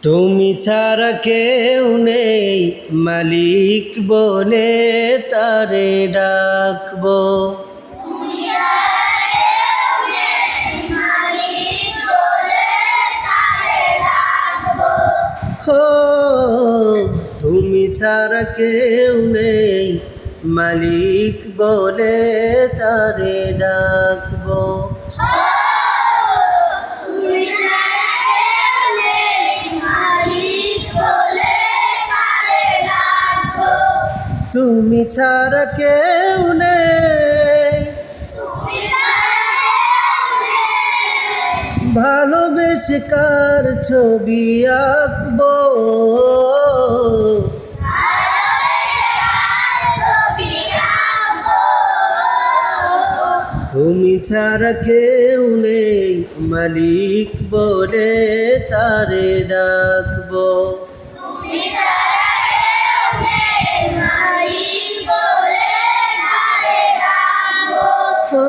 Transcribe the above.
তুমি ছাড়া কেউ নেই মালিক বলে তারে ডাকবো। হো তুমি ছাড়া কেউ নেই মালিক বলে তারে ডাকবো। তুমি ছাড়া কেউ নেই ভালোবেসে কার ছবি আঁকবো। তুমি ছাড়া কেউ নেই মালিক বলে তারে ডাক